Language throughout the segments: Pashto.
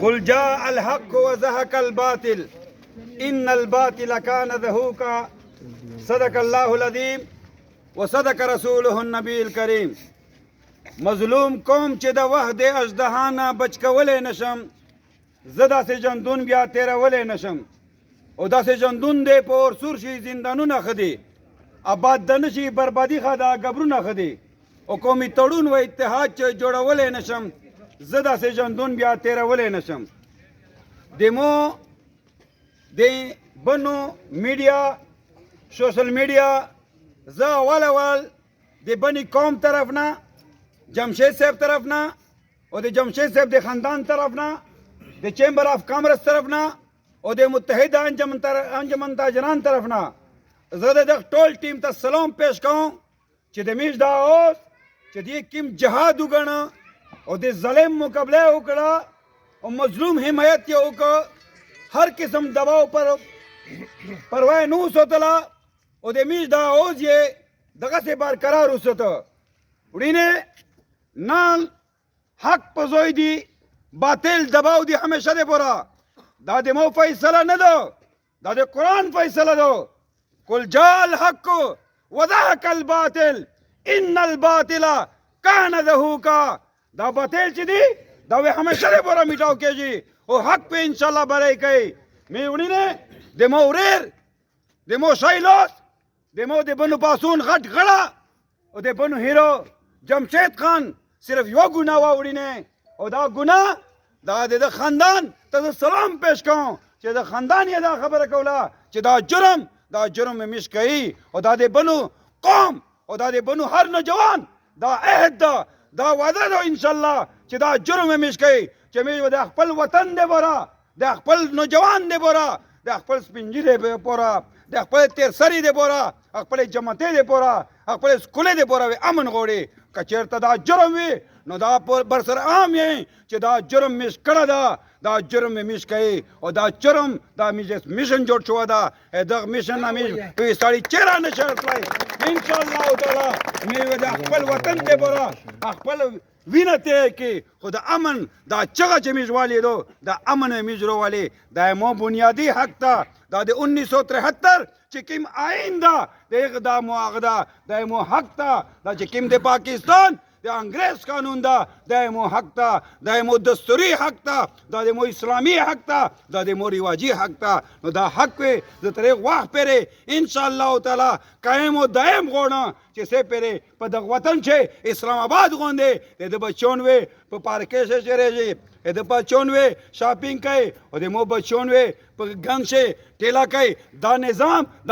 قل جاء الحق وزهق الباطل ان الباطل كان زهوقا صدق الله العظیم وصدق رسوله النبی الکریم. مظلوم قوم چې د وحد اژدها بچ کولی نشم، زه داسې ژوندون بیا تېرولی نشم. او داسې ژوندون دی په اورسور شي زندانونه ښه دي، آباد د نه شي بربادي ښه ده قبرونه ښه دي. او قومي تړون و اتحاد چې جوړولی نشم، زه داسې ژوندون بیا تېرولی نشم. د بنو میډیا سوشل میډیا زه اول د بني قوم طرف نه، جمشید صاحب طرف نه، او د جمشید صاحب د خاندان طرف نه، د چیمبر آف کامرس طرف نه، او د متحده انجمن تاجران طرف نه زه د دغه ټول ټیم ته سلام پیش کوم چې د میش دا اوس چې دې کوم جهاد وګڼه او د ظلم مقابله وکړه او مظلوم حمایت یې وکړه، هر قسم دباو پر پروا نه وساتله او د میش دا اوس یې دغسې برقرار وساته. وړینې نه حق په زوی دی، باطل دباو دی همیشه دی پورا. دا د مو فیصله نه ده، دا د قرآن فیصله ده. قل جاء الحق وزهق الباطل ان الباطل کان زهوقا. دا باطل چې دی دا وی همیشه دی پورا میټاو کېږي او حق په انشاءالله بری کوي. مې وړینې د مو وریر، د مو شایلوس، د مو د بنو پاسون غټ غړه او د بنو هیرو جمشید خان صرف یو ګناه وه وړینې، او دا ګناه دا د خاندان ته سلام پیش کوم چې د خاندان یې دا خبره کوله چې دا جرم مش کوي. او دا د بنو قوم او دا د بنو هر نوجوان دا عهد ده، دا وعده ده انشاءالله چې دا جرم مش کوي چې موږ د خپل وطن دی پورا، د خپل نوجوان دی پورا، د خپل سپین ږیري پورا، د خپل تیر سری دی پورا، خپل جماعتې دی پورا، خپل سکولې دی پورا امن غواړي. که چېرته دا جرم وي نو دا برسر عام یې چې دا جرم مش کړه ده، دا جرم مش کوي او دا جرم دا میشن جوړ شوی ده. دغه میشن نه مې کوي سړی چېرې نه شي تللی انشاءالله تعالی. مې د خپل وطن دی پورا خپل وینه ته کې خو د امن دا چغه چې موږ والیدو د امن موږ راولي دا مو بنیادي حق ده. دا د 1973 چې کوم آئین ده د اقدام و اغدا دا مو حق ده. دا چې کوم د پاکستان د انګریز قانون ده دا مو حق ده، دا مو دستوري حق ده، دا د مو اسلامي حق ده، دا د مو رواجي حق ده. نو دا حق وي زه تر هغه وخت پورې انشاءالله تعالی قایم و دایم غواړم چې څه پورې په دغه وطن چې اسلام آباد غوندې د بچون وي په پارکې شه چېرېږي، د بچون وي شاپینګ کوي او د مو بچون وي په ګنګ شه ټیلا کوي. دا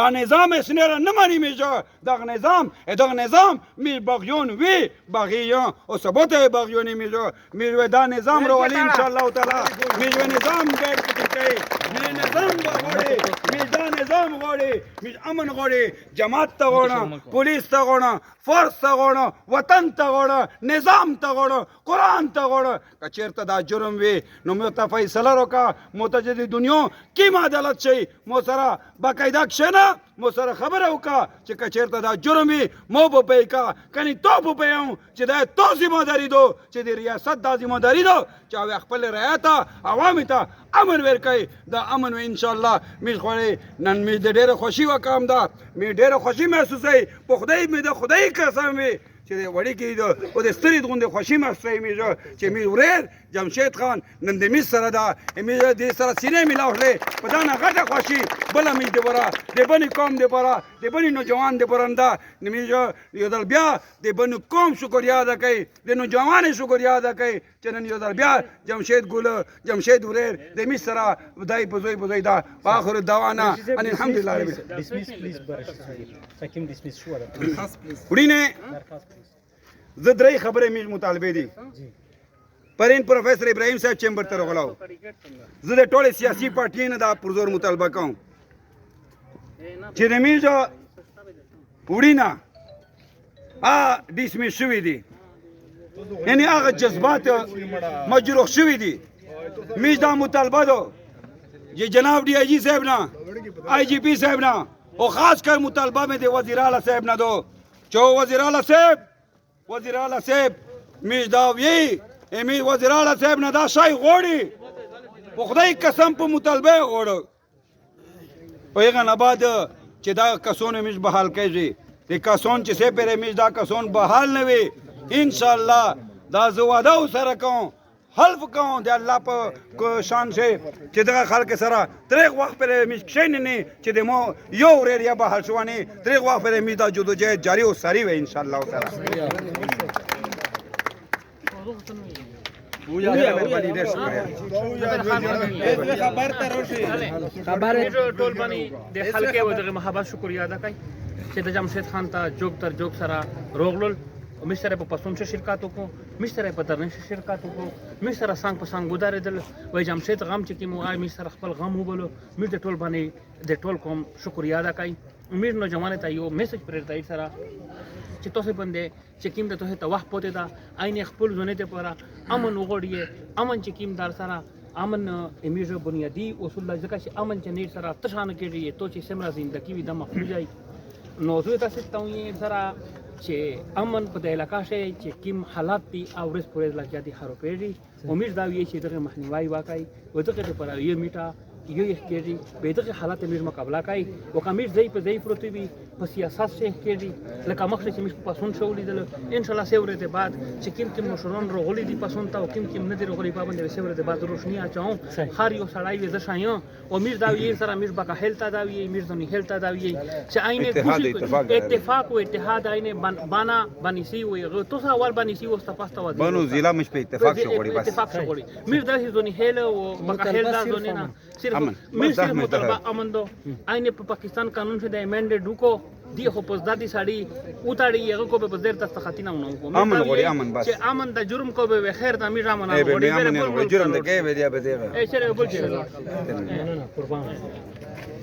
نظام اسنیره نه مانی میشه. دغه نظام می باغیون وی باغیون او ثبوت باغیونی میشه. میوه دا نظام رو ولی انشاءالله تعالی میوه نظام گرد کوي، می نظام غواړي، می دا نظام غواړي، می امن غواړي، جماعت ته غواړم، پولیس ته غواړم، فورس ته غواړم، وطن ته غواړم، نظام ته غواړم، قرآن ته غواړم. که چېرته دا جرم وي نو مو ته فیصله وکړه، متجدد دنیا کیم عدالت شي مو سره باقاعده کښېنه، مو سره خبره وکړه چې که چېرته دا جرم وي مو به پی کا کنی تو به پیاو چې دا تو ذمہداري دو چې د ریاست دا ذمہداري دو چې خپل رعایت عوام ته امن ورکوي. دا امن و انشاءالله مې خوړې نن مې د ډېره خوښي وکړم، دا مې ډېره خوښي محسوسوي. په خدای مې د خدای قسم وي چې د وړوکي د او د سترې غوندې خوښي محسوسوي مې چې مې وریر جمشید خان نن د مې سره ده، مې دې سره سینې مې لاوړې په دا نه غټه خوښي بله مې د پاره د بني قوم د پاره د بني نوجوان د پاره ده. مې یو ځل بیا د بني قوم شکریا ادا کوي، د نوجوان شکریا ادا کوي چې نن یو ځل بیا جمشید وریر د مې سره بدای بزوی ده. په آخر دعوانا ان الحمدلله رب وړینې زه درې خبرې مې مطالبې دي. پرین پروفیسر ابراهیم صاحب چیمبر ته راغلاو، زه د ټولې سیاسي پارټۍ نه دا پرزور مطالبه کوم چې د میږ وړینه ډسمس شوي دي، یعنی هغه جذبات مجروح شوي دي. میږ دا مطالبه ده چې جناب D I ji صاحب نه IGP صاحب نه او خاص کر مطالبه میں دے وزیر اعلیٰ صاحب نہ دو چو وزیر اعلیٰ صاحب میش داو یہی امید وزیر اعلی صاحب نه دا شی غواړي په خدای قسم په مطالبه غواړو په هغه نه بعد چې دا کسون امیش بحال کېږي د کسون چې سه پر امیش دا کسون بحال نه وي ان شاء الله دا زه وعده سره کوم حلف کوم د الله په شان شي چې دغه خلک سره تریغ وخت پر امیش کښینې نه چې د مو یو وریا بحال شوانه تریغ وخت پر امیش دا جدوجہد جاری او ساری وي ان شاء الله سره خبر ټول باندې د خلک او د محبت شکریا ادا کوي چې د جمشید خان ته جوګ تر جوګ سره روغلل مشره په پسون شرکت وکړو مشره په درنه شرکت وکړو مشره څنګه په څنګه ودارېدل وای جمشید غم چې کوم وای مشره خپل غم وبلو مې د ټول باندې د ټول قوم شکریا ادا کوي امیر نوجوان ته یو میسج پرېږدي سره چې تاسو باندې چې کوم د توه توه پوتې دا عین خپل ځونه ته پورا امن وګړي امن چې کوم دار سره امن امیر بنیادی اصول ځکه چې امن چې نیر سره تشانه کېږي تو چې سمرا زندگی وي د مخرجای نو زه تاسو ته یې سره چې امن په د علاقې شي چې کوم حالات دي او ورس پورې لګیا دي خراب کېږي امید دا وی چې دغه مخنیوي واقعي ودغه لپاره یو میټا یو کېږي به دغه حالات امیر مقابله کوي او کمیر ځای په ځای پروت وي په سیاست شي کېږي لکه مخکې چې مش په پسون شو لیدل ان شاء الله سیورې د بعد چې کوم مشران رغولي دي پسون ته او کوم نه دي رغولي په باندې سیورې د بعد روشنی اچاو هر یو سړی وي ځ شایو او امیر دا وی سره امیر بقا هلتا دا وی امیر ځنی هلتا دا وی چې عینه اتفاق او اتحاد عینه بانا بنسي وي تو سره ور بنسي او استفاسته ودی بنو ضلع مش په اتفاق شو غړي بس اتفاق شو غړي امیر دا ځنی هل او بقا هلتا ځنی نه صرف میر صرف مطالبه امن دو عینه په پاکستان قانون شه د امندډ وکړو دی خو پس دادی ساړي اوتاړي هغه کو به زیر تاسو خاطینه ونه امن غړي امن بس چې امن د جرم کو به خیر د امیر امن غړي جرم د کې به دی به دی ای چیرې بول چیرې قربان